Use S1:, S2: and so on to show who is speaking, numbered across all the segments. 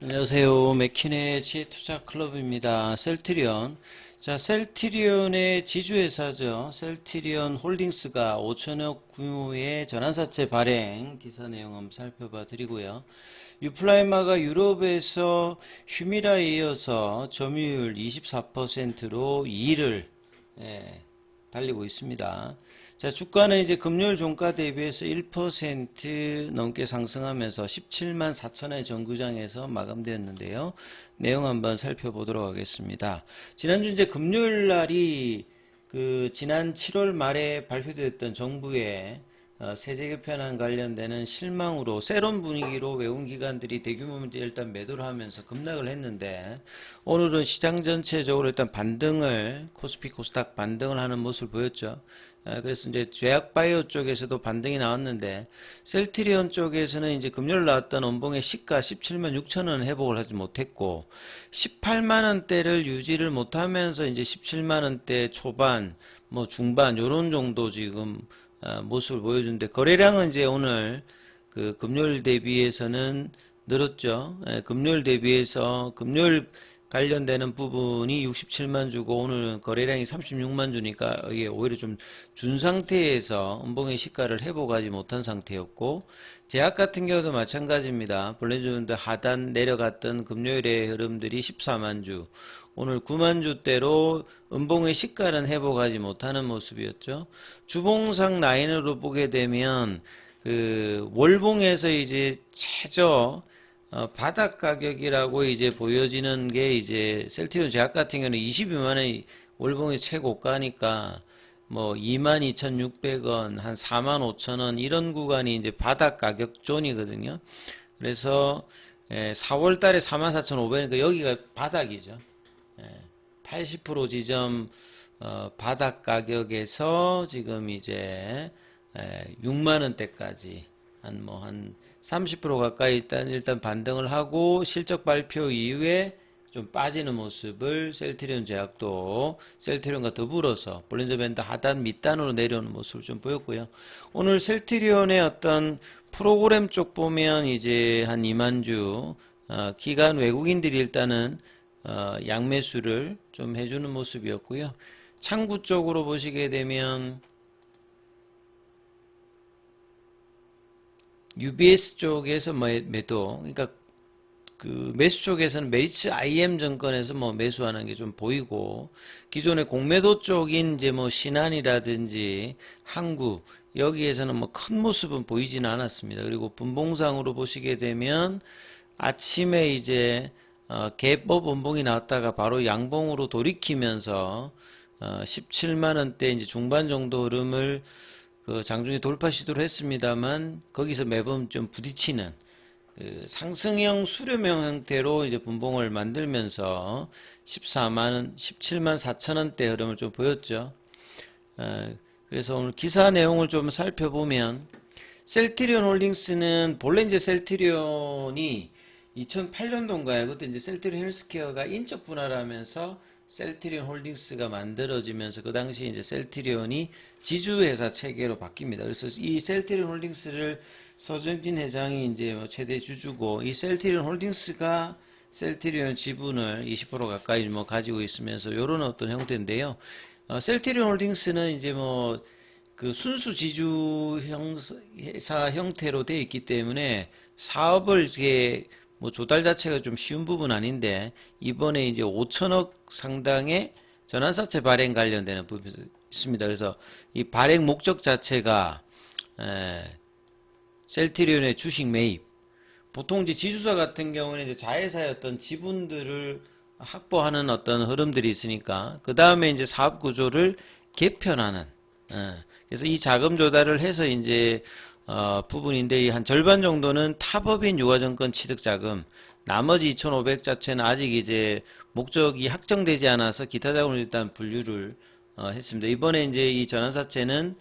S1: 안녕하세요. 맥킨의 지혜투자클럽입니다. 셀트리온. 자, 셀트리온의 지주회사죠. 셀트리온 홀딩스가 5천억 규모의 전환사채 발행 기사 내용 한번 살펴봐 드리고요. 유플라이마가 유럽에서 휴미라에 이어서 점유율 24%로 2위를 달리고 있습니다. 자, 주가는 이제 금요일 종가 대비해서 1% 넘게 상승하면서 17만 4천원의 정규장에서 마감되었는데요. 내용 한번 살펴보도록 하겠습니다. 지난주 이제 금요일 날이 지난 7월 말에 발표됐던 정부의 세제 개편안 관련되는 실망으로 세론 분위기로 외국 기관들이 대규모 문제 일단 매도를 하면서 급락을 했는데, 오늘은 시장 전체적으로 일단 반등을, 코스피 코스닥 반등을 하는 모습을 보였죠. 그래서 이제 제약바이오 쪽에서도 반등이 나왔는데, 셀트리온 쪽에서는 이제 금요일 나왔던 원봉의 시가 17만 6천원 회복을 하지 못했고 18만 원대를 유지를 못하면서 이제 17만 원대 초반 뭐 중반 요런 정도 지금 모습을 보여주는데, 거래량은 이제 오늘 금요일 대비해서는 늘었죠. 금요일 대비해서 금요일 관련되는 부분이 67만 주고 오늘 거래량이 36만 주니까 이게 오히려 좀 준 상태에서 음봉의 시가를 회복하지 못한 상태였고, 제약 같은 경우도 마찬가지입니다. 볼린저밴드 하단 내려갔던 금요일의 흐름들이 14만 주, 오늘 9만 주대로 음봉의 시가는 회복하지 못하는 모습이었죠. 주봉상 라인으로 보게 되면 월봉에서 이제 최저 바닥 가격이라고 이제 보여지는 게 이제 셀트리온 제약 같은 경우는 22만원이 월봉의 최고가니까 뭐 22,600원, 한 45,000원 이런 구간이 이제 바닥 가격 존이거든요. 그래서 4월 달에 44,500원이니까 여기가 바닥이죠. 80% 지점 바닥 가격에서 지금 이제 6만 원대까지 한 30% 가까이 일단 반등을 하고 실적 발표 이후에 좀 빠지는 모습을 셀트리온 제약도 셀트리온과 더불어서 볼린저밴드 하단 밑단으로 내려오는 모습을 좀 보였고요. 오늘 셀트리온의 어떤 프로그램 쪽 보면 이제 한 2만 주 기간 외국인들이 일단은 양매수를 좀 해주는 모습이었고요. 창구 쪽으로 보시게 되면 UBS 쪽에서 매도, 그러니까 매수 쪽에서는 메리츠 IM증권에서 매수하는 게 좀 보이고, 기존의 공매도 쪽인 이제 신한이라든지 항구 여기에서는 큰 모습은 보이지는 않았습니다. 그리고 분봉상으로 보시게 되면 아침에 이제 갭업 원봉이 나왔다가 바로 양봉으로 돌이키면서 17만 원대 이제 중반 정도 흐름을 장중에 돌파 시도를 했습니다만, 거기서 매번 좀 부딪히는 상승형 수렴형 형태로 이제 분봉을 만들면서 17만 4천 원대 흐름을 좀 보였죠. 그래서 오늘 기사 내용을 좀 살펴보면, 셀트리온 홀딩스는 본래 이제 셀트리온이 2008년도인가요? 그때 이제 셀트리온 헬스케어가 인적 분할을 하면서 셀트리온 홀딩스가 만들어지면서 그 당시 이제 셀트리온이 지주회사 체계로 바뀝니다. 그래서 이 셀트리온 홀딩스를 서정진 회장이 이제 최대 주주고, 이 셀트리온 홀딩스가 셀트리온 지분을 20% 가까이 가지고 있으면서 이런 어떤 형태인데요. 셀트리온 홀딩스는 이제 순수 지주 회사 형태로 되어 있기 때문에 사업을 이게 조달 자체가 좀 쉬운 부분 아닌데, 이번에 이제 5천억 상당의 전환사채 발행 관련되는 부분이 있습니다. 그래서 이 발행 목적 자체가 셀트리온의 주식 매입, 보통 이제 지주사 같은 경우는 이제 자회사의 어떤 지분들을 확보하는 어떤 흐름들이 있으니까 그 다음에 이제 사업 구조를 개편하는, 그래서 이 자금 조달을 해서 이제 부분인데, 한 절반 정도는 타법인 유가증권 취득 자금, 나머지 2,500 자체는 아직 이제 목적이 확정되지 않아서 기타 자금을 일단 분류를 했습니다. 이번에 이제 이 전환사채는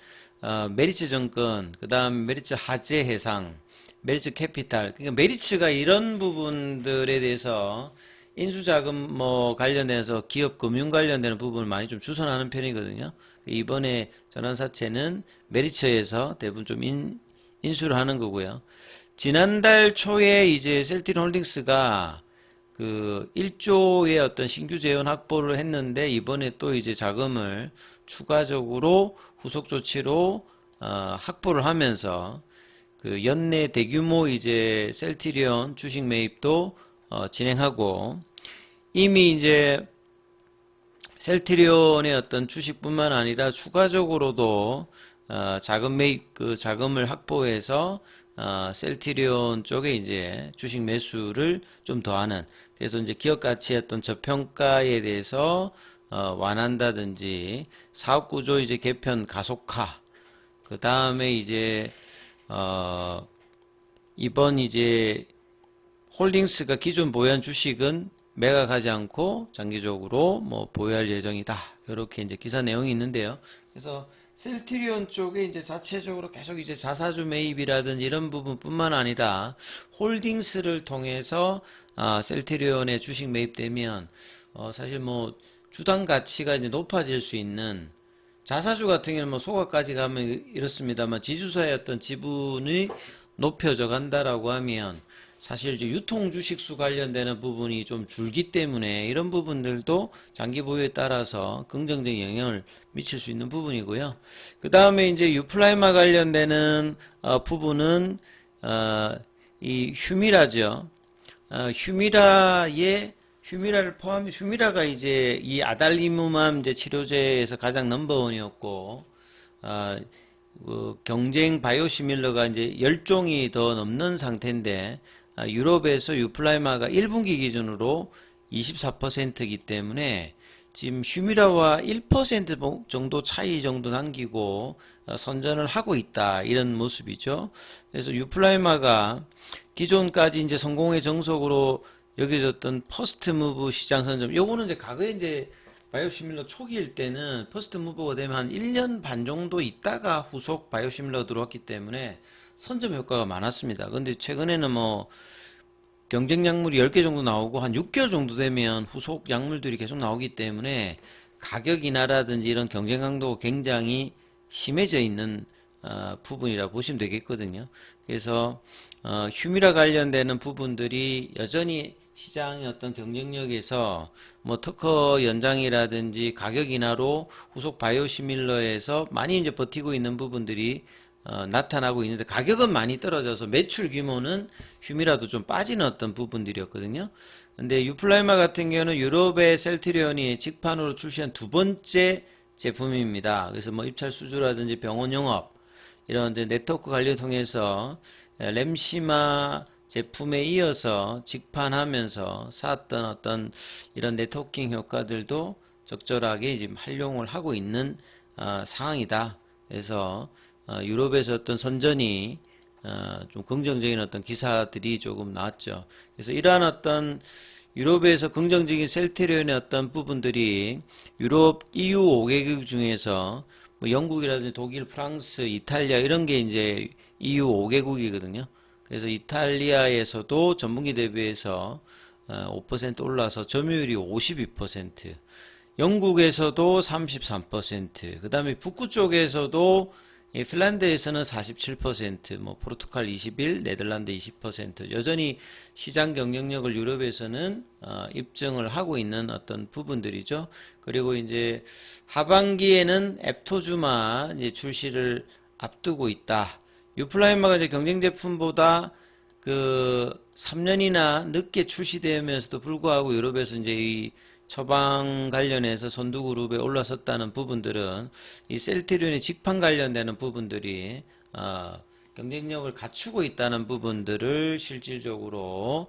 S1: 메리츠 증권, 그 다음 메리츠 하재 해상, 메리츠 캐피탈, 그러니까 메리츠가 이런 부분들에 대해서 인수자금 관련해서 기업 금융 관련되는 부분을 많이 좀 주선하는 편이거든요. 이번에 전환사채는 메리츠에서 대부분 좀 인수를 하는 거고요. 지난달 초에 이제 셀트리온 홀딩스가 그 1조의 어떤 신규 재원 확보를 했는데 이번에 또 이제 자금을 추가적으로 후속 조치로 확보를 하면서 그 연내 대규모 이제 셀트리온 주식 매입도 진행하고 이미 이제 셀트리온의 어떤 주식뿐만 아니라 추가적으로도 자금 매입 그 자금을 확보해서 셀트리온 쪽에 이제 주식 매수를 좀 더하는 그래서 이제 기업 가치의 어떤 저평가에 대해서 완화한다든지 사업 구조 이제 개편 가속화 그 다음에 이제 이번 이제 홀딩스가 기존 보유한 주식은 매각하지 않고 장기적으로 뭐 보유할 예정이다. 이렇게 이제 기사 내용이 있는데요. 그래서 셀트리온 쪽에 이제 자체적으로 계속 이제 자사주 매입이라든지 이런 부분뿐만 아니라 홀딩스를 통해서 셀트리온의 주식 매입되면 사실 뭐 주당 가치가 이제 높아질 수 있는 자사주 같은 경우는 뭐 소각까지 가면 이렇습니다만 지주사의 어떤 지분이 높여져 간다라고 하면 사실 이제 유통 주식수 관련되는 부분이 좀 줄기 때문에 이런 부분들도 장기 보유에 따라서 긍정적인 영향을 미칠 수 있는 부분이고요. 그 다음에 이제 유플라이마 관련되는 부분은 이 휴미라죠. 휴미라를 포함 휴미라가 이제 이 아달리무맘 이제 치료제에서 가장 넘버원이었고 그 경쟁 바이오시밀러가 이제 10종이 더 넘는 상태인데 유럽에서 유플라이마가 1분기 기준으로 24%이기 때문에 지금 휴미라와 1% 정도 차이 정도 남기고 선전을 하고 있다 이런 모습이죠. 그래서 유플라이마가 기존까지 이제 성공의 정석으로 여겨졌던 퍼스트 무브 시장 선점 요거는 이제 과거에 이제 바이오시밀러 초기일 때는 퍼스트 무브가 되면 한 1년 반 정도 있다가 후속 바이오시밀러가 들어왔기 때문에 선점 효과가 많았습니다. 근데 최근에는 뭐 경쟁 약물이 10개 정도 나오고 한 6개월 정도 되면 후속 약물들이 계속 나오기 때문에 가격 인하라든지 이런 경쟁 강도가 굉장히 심해져 있는 부분이라 보시면 되겠거든요. 그래서 휴미라 관련되는 부분들이 여전히 시장의 어떤 경쟁력에서 뭐 특허 연장이라든지 가격 인하로 후속 바이오시밀러에서 많이 이제 버티고 있는 부분들이 나타나고 있는데 가격은 많이 떨어져서 매출 규모는 휴미라도 좀 빠지는 어떤 부분들이었거든요. 근데 유플라이마 같은 경우는 유럽의 셀트리온이 직판으로 출시한 두 번째 제품입니다. 그래서 뭐 입찰 수주라든지 병원 영업 이런 네트워크 관리를 통해서 램시마 제품에 이어서 직판하면서 쌓았던 어떤 이런 네트워킹 효과들도 적절하게 지금 활용을 하고 있는 상황이다. 그래서 유럽에서 어떤 선전이 좀 긍정적인 어떤 기사들이 조금 나왔죠. 그래서 이러한 어떤 유럽에서 긍정적인 셀트리온의 어떤 부분들이 유럽 EU 5개국 중에서 뭐 영국이라든지 독일, 프랑스, 이탈리아 이런 게 이제 EU 5개국이거든요. 그래서 이탈리아에서도 전분기 대비해서 5% 올라서 점유율이 52%, 영국에서도 33%, 그 다음에 북구 쪽에서도 핀란드에서는 47%, 뭐 포르투갈 21%, 네덜란드 20%, 여전히 시장 경쟁력을 유럽에서는 입증을 하고 있는 어떤 부분들이죠. 그리고 이제 하반기에는 앱토주마 이제 출시를 앞두고 있다. 유플라이마가 이제 경쟁 제품보다 그 3년이나 늦게 출시되면서도 불구하고 유럽에서 이제 이 처방 관련해서 선두그룹에 올라섰다는 부분들은 이 셀트리온의 직판 관련되는 부분들이 경쟁력을 갖추고 있다는 부분들을 실질적으로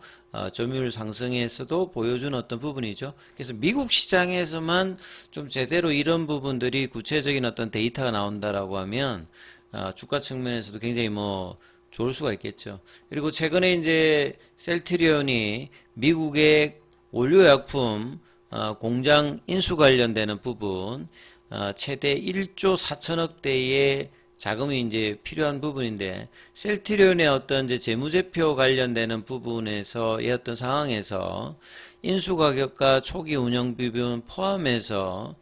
S1: 점유율 상승에서도 보여주는 어떤 부분이죠. 그래서 미국 시장에서만 좀 제대로 이런 부분들이 구체적인 어떤 데이터가 나온다라고 하면 주가 측면에서도 굉장히 뭐 좋을 수가 있겠죠. 그리고 최근에 이제 셀트리온이 미국의 원료약품 공장 인수 관련되는 부분 최대 1조 4천억 대의 자금이 이제 필요한 부분인데 셀트리온의 어떤 이제 재무제표 관련되는 부분에서의 어떤 상황에서 인수 가격과 초기 운영 비용 포함해서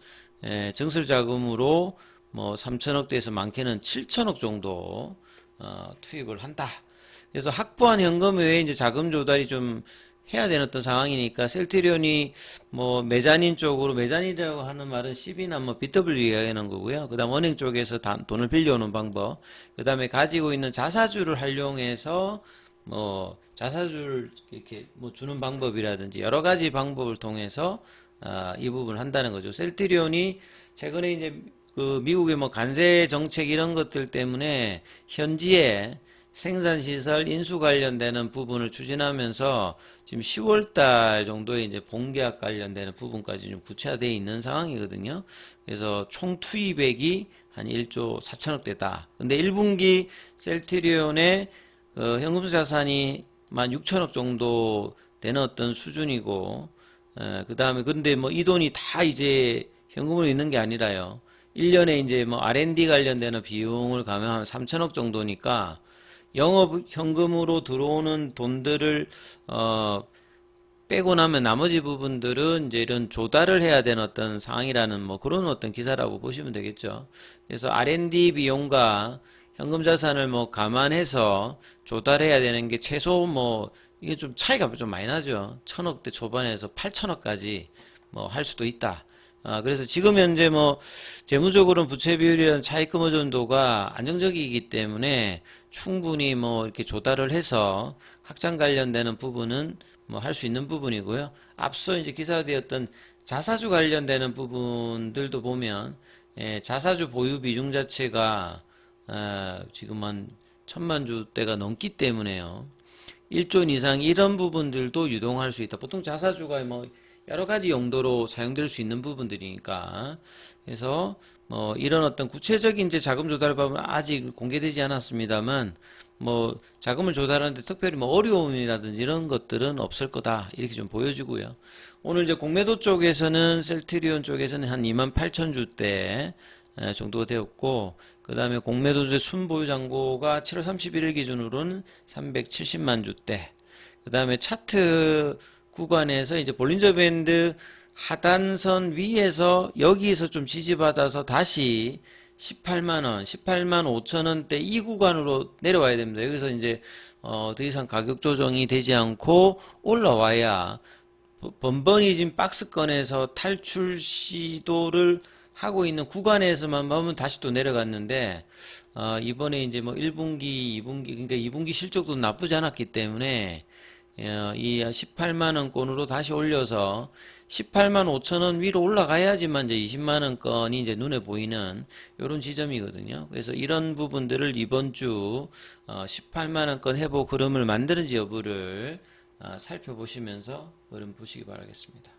S1: 증설 자금으로 뭐 3천억 대에서 많게는 7천억 정도 투입을 한다. 그래서 확보한 현금 외에 이제 자금 조달이 좀 해야 되는 어떤 상황이니까 셀트리온이 뭐 메자닌 쪽으로 메자닌이라고 하는 말은 CB나 뭐 BW 이야기하는 거고요. 그다음 은행 쪽에서 돈을 빌려오는 방법. 그다음에 가지고 있는 자사주를 활용해서 뭐 자사주를 이렇게 뭐 주는 방법이라든지 여러 가지 방법을 통해서 이 부분을 한다는 거죠. 셀트리온이 최근에 이제 그 미국의 뭐 관세 정책 이런 것들 때문에 현지에 생산시설 인수 관련되는 부분을 추진하면서 지금 10월 달 정도에 이제 본계약 관련되는 부분까지 좀 구체화되어 있는 상황이거든요. 그래서 총 투입액이 한 1조 4천억 대다. 근데 1분기 셀트리온의 현금 자산이 16,000억 정도 되는 어떤 수준이고, 그 다음에 근데 뭐 이 돈이 다 이제 현금으로 있는 게 아니라요. 1년에 이제 뭐 R&D 관련되는 비용을 가면 한 3천억 정도니까 영업 현금으로 들어오는 돈들을 빼고 나면 나머지 부분들은 이제 이런 조달을 해야 되는 어떤 상황이라는 뭐 그런 어떤 기사라고 보시면 되겠죠. 그래서 R&D 비용과 현금 자산을 뭐 감안해서 조달해야 되는 게 최소 뭐 이게 좀 차이가 좀 많이 나죠. 1,000억대 초반에서 8천억까지 뭐 할 수도 있다. 그래서 지금 현재 뭐 재무적으로는 부채 비율이라는 차입금 의존도가 안정적이기 때문에 충분히 뭐 이렇게 조달을 해서 확장 관련되는 부분은 뭐 할 수 있는 부분이고요. 앞서 이제 기사되었던 자사주 관련되는 부분들도 보면 자사주 보유 비중 자체가 지금 한 1,000만 주대가 넘기 때문에요. 1조 원 이상 이런 부분들도 유동할 수 있다. 보통 자사주가 뭐 여러 가지 용도로 사용될 수 있는 부분들이니까. 그래서 뭐 이런 어떤 구체적인 이제 자금 조달 방법은 아직 공개되지 않았습니다만 뭐 자금을 조달하는데 특별히 뭐 어려움이라든지 이런 것들은 없을 거다. 이렇게 좀 보여주고요. 오늘 이제 공매도 쪽에서는 셀트리온 쪽에서는 한 28,000주대 정도가 되었고, 그 다음에 공매도제 순보유 잔고가 7월 31일 기준으로는 370만 주대. 그 다음에 차트 구간에서 이제 볼린저 밴드 하단선 위에서 여기에서 좀 지지받아서 다시 18만원, 18만 5천원대 이 구간으로 내려와야 됩니다. 여기서 이제 더 이상 가격 조정이 되지 않고 올라와야 번번이 지금 박스권에서 탈출 시도를 하고 있는 구간에서만 보면 다시 또 내려갔는데 이번에 이제 뭐 1분기, 2분기 그러니까 2분기 실적도 나쁘지 않았기 때문에 이 18만원권으로 다시 올려서 18만 5천원 위로 올라가야지만 이제 20만원권이 이제 눈에 보이는 이런 지점이거든요. 그래서 이런 부분들을 이번 주 18만원권 회복 흐름을 만드는지 여부를 살펴보시면서 흐름 보시기 바라겠습니다.